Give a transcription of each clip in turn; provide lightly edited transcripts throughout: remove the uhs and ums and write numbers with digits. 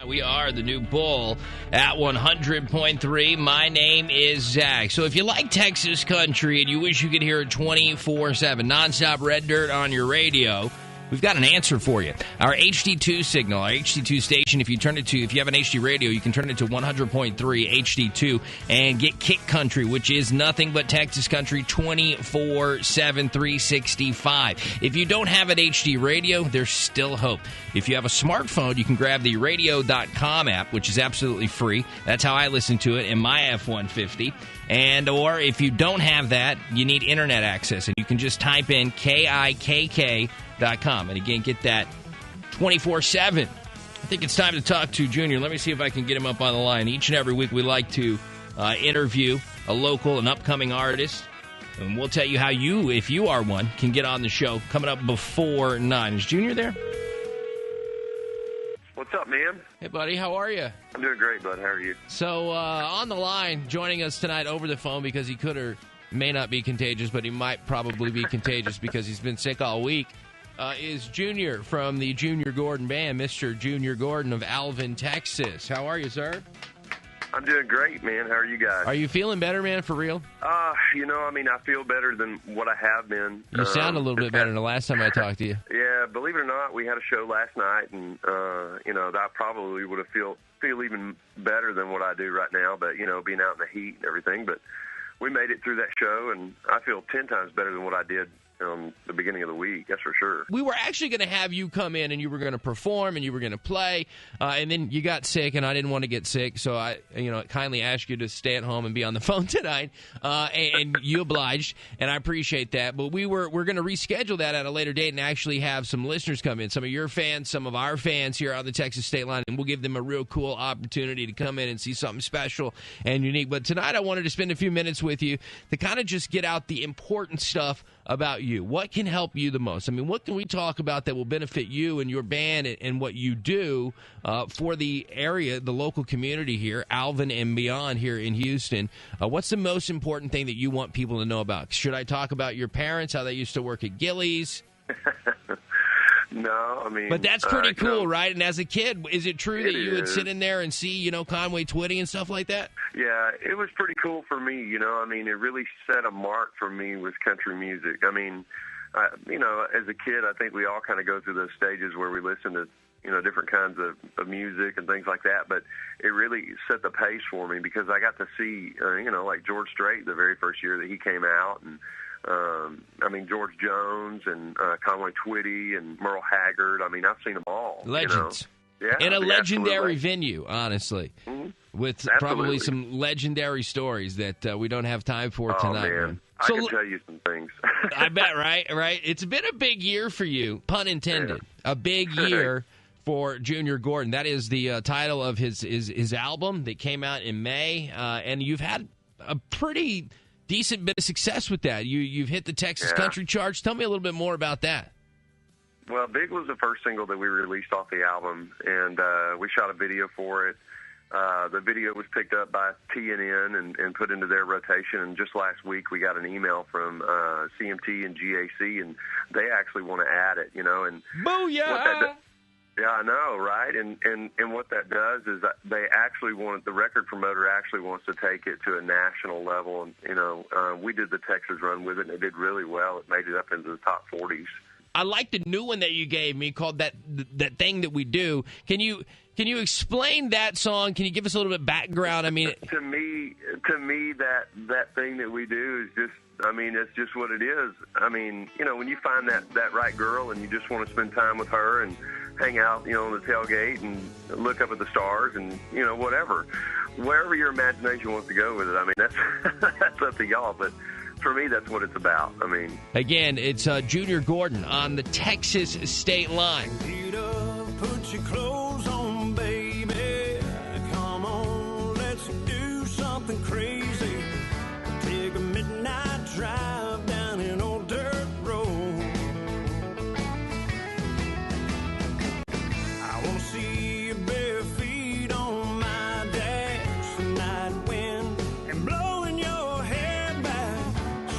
We are the new Bull at 100.3. My name is Zach. So if you like Texas country and you wish you could hear it 24/7, nonstop red dirt on your radio, we've got an answer for you. Our HD2 signal, our HD2 station, if you have an HD radio, you can turn it to 100.3 HD2 and get Kikk country, which is nothing but Texas country 24/7, 365. If you don't have an HD radio, there's still hope. If you have a smartphone, you can grab the radio.com app, which is absolutely free. That's how I listen to it in my F-150. Or if you don't have that, you need internet access, and you can just type in KIKK.com. And again, get that 24/7. I think it's time to talk to Junior. Let me see if I can get him up on the line. Each and every week we like to interview a local, an upcoming artist. And we'll tell you how you, if you are one, can get on the show coming up before 9. Is Junior there? What's up, man? Hey, buddy. How are you? I'm doing great, bud. How are you? So on the line, joining us tonight over the phone because he could or may not be contagious, but he might probably be contagious because he's been sick all week, is Junior from the Junior Gordon Band, Mr. Junior Gordon of Alvin, Texas. How are you, sir? I'm doing great, man. How are you guys? Are you feeling better, man, for real? I feel better than what I have been. You sound a little bit better than the last time I talked to you. Yeah, believe it or not, we had a show last night, and, that probably would have feel even better than what I do right now, but, being out in the heat and everything. But we made it through that show, and I feel 10 times better than what I did the beginning of the week, that's for sure. We were actually going to have you come in and you were going to perform and you were going to play, and then you got sick, and I didn't want to get sick, so I kindly asked you to stay at home and be on the phone tonight, and you obliged, and I appreciate that. But we're going to reschedule that at a later date and actually have some listeners come in, some of your fans, some of our fans here on the Texas State Line, and we'll give them a real cool opportunity to come in and see something special and unique. But tonight I wanted to spend a few minutes with you to kind of just get out the important stuff about you. What can help you the most? I mean, what can we talk about that will benefit you and your band and what you do for the area, the local community here, Alvin and beyond here in Houston? What's the most important thing that you want people to know about? Should I talk about your parents, how they used to work at Gillies? No, I mean... But that's pretty cool, right? And as a kid, is it true that you would sit in there and see, Conway Twitty and stuff like that? Yeah, it was pretty cool for me, it really set a mark for me with country music. I mean, as a kid, I think we all kind of go through those stages where we listen to, different kinds of music and things like that, but it really set the pace for me because I got to see, like George Strait the very first year that he came out, and George Jones and Conway Twitty and Merle Haggard. I mean, I've seen them all. Legends. Yeah, in a legendary venue, honestly, with probably some legendary stories that we don't have time for tonight. Man. I can tell you some things. I bet, right? It's been a big year for you, pun intended. Yeah. A big year for Junior Gordon. That is the title of his album that came out in May, and you've had a pretty decent bit of success with that. You've hit the Texas country charts. Tell me a little bit more about that. Well, Big was the first single that we released off the album, and we shot a video for it. The video was picked up by TNN and put into their rotation, and just last week we got an email from CMT and GAC, and they actually want to add it, and booyah! Yeah, I know, right? And what that does is that they actually the record promoter actually wants to take it to a national level, and we did the Texas run with it, and it did really well. It made it up into the top 40s. I like the new one that you gave me called that thing that we do. Can you explain that song? Can you give us a little bit of background? I mean, to me, that thing that we do is just, it's just what it is. When you find that right girl and you just want to spend time with her and hang out, on the tailgate and look up at the stars and, whatever. Wherever your imagination wants to go with it. That's up to y'all, but for me, that's what it's about. Again, it's Junior Gordon on the Texas State Line. Put your clothes on, baby. Come on, let's do something crazy. Take a midnight drive down an old dirt road. I want to see your bare feet on my dash, the night wind and blowing your hair back.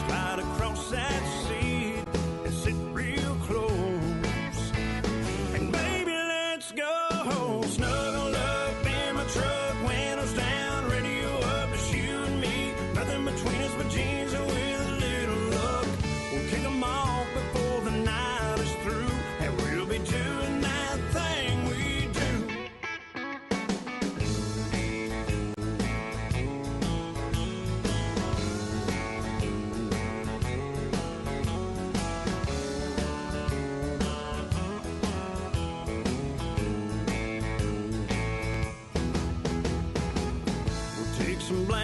Slide across that seat and sit real close. And baby, let's go.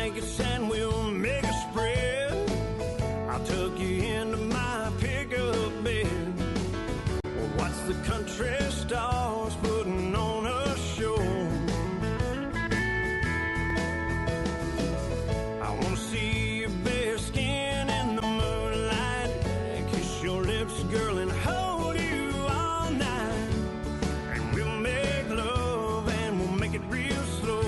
blankets and we'll make a spread. I'll tuck you into my pickup bed. We'll watch the country stars putting on a show. I want to see your bare skin in the moonlight, kiss your lips, girl, and hold you all night. And we'll make love and we'll make it real slow.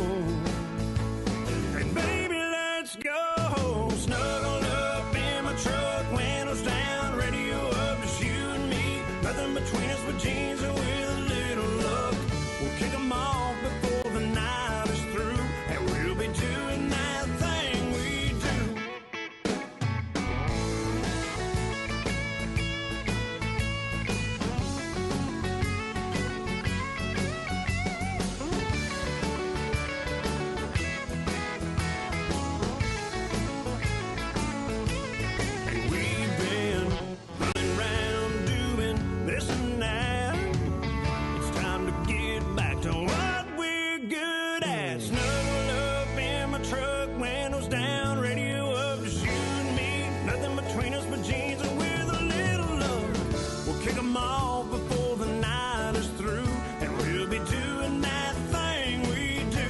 And baby, let's go. Snuggle up in my truck, windows down, radio up, just you and me. Nothing between us but jeans and with a little luck. We'll kick 'em off before the night is through, and we'll be doing that thing we do. And we've been running round doing this and that. It's time to get back to what we're good at. Snuggle up in my truck, windows down, radio up, just you and me. Nothing between us but jeans and with a little love. We'll kick 'em off before the night is through, and we'll be doing that thing we do.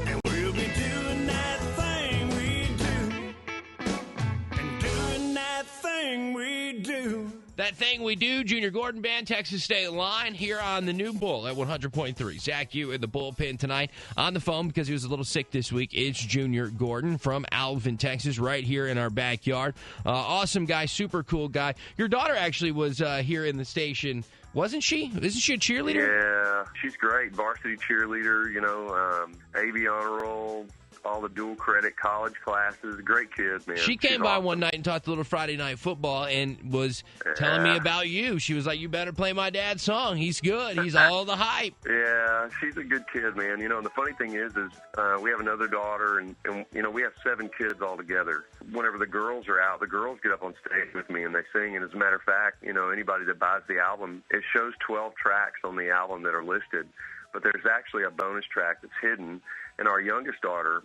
And we'll be doing that thing we do. And doing that thing we do. That thing we do, Junior Gordon Band, Texas State Line, here on the new Bull at 100.3. Zakk U in the bullpen tonight. On the phone, because he was a little sick this week, it's Junior Gordon from Alvin, Texas, right here in our backyard. Awesome guy, super cool guy. Your daughter actually was here in the station, wasn't she? Isn't she a cheerleader? Yeah, she's great. Varsity cheerleader, AV honor roll, all the dual credit college classes. Great kid, man. She came She's by awesome. one night and talked a little Friday Night Football and was telling me about you. She was like, you better play my dad's song. He's good. He's all the hype. Yeah, she's a good kid, man. And the funny thing is we have another daughter, and we have 7 kids all together. Whenever the girls are out, the girls get up on stage with me and they sing. And as a matter of fact, anybody that buys the album, it shows 12 tracks on the album that are listed, but there's actually a bonus track that's hidden. And our youngest daughter,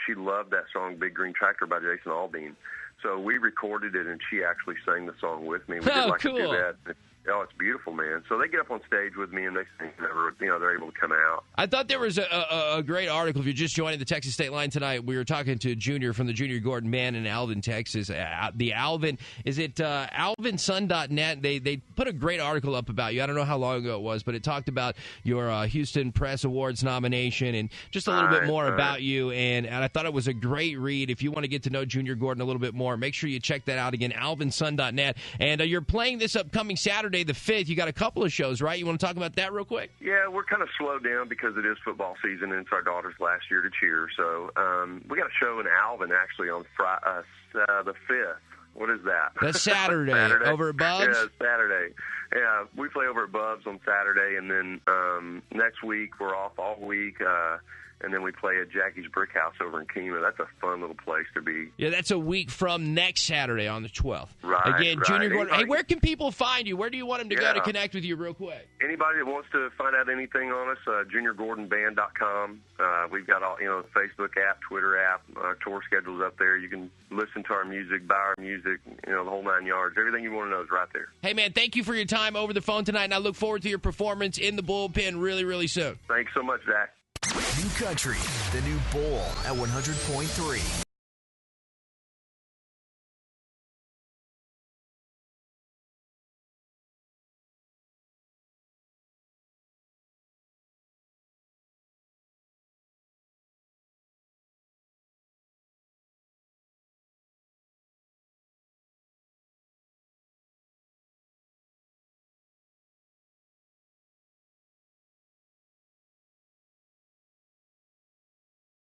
she loved that song "Big Green Tractor" by Jason Aldean. So we recorded it, and she actually sang the song with me. We did like cool. a duet. Oh, it's beautiful, man. So they get up on stage with me, and they sing whenever, they're able to come out. I thought there was a great article. If you're just joining the Texas State Line tonight, we were talking to Junior from the Junior Gordon Band in Alvin, Texas. The Alvin, is it alvinsun.net? They put a great article up about you. I don't know how long ago it was, but it talked about your Houston Press Awards nomination and just a little bit more about you. And I thought it was a great read. If you want to get to know Junior Gordon a little bit more, make sure you check that out again, alvinsun.net. And you're playing this upcoming Saturday, the 5th. You got a couple of shows, right? You want to talk about that real quick? Yeah, we're kind of slowed down because it is football season and it's our daughter's last year to cheer. So we got a show in Alvin actually on the 5th. What is that? That's Saturday. Over at Bubs? Yeah, Saturday. Yeah, we play over at Bubs on Saturday, and then next week we're off all week. And then we play at Jackie's Brick House over in Kima. That's a fun little place to be. Yeah, that's a week from next Saturday on the 12th. Right. Again, right. Junior Gordon. Hey, where can people find you? Where do you want them to go to Yeah. connect with you real quick? Anybody that wants to find out anything on us, juniorgordonband.com. We've got all, Facebook app, Twitter app, our tour schedule's up there. You can listen to our music, buy our music, the whole 9 yards. Everything you want to know is right there. Hey, man, thank you for your time over the phone tonight, and I look forward to your performance in the bullpen really, really soon. Thanks so much, Zach. New country, the new Bull at 100.3.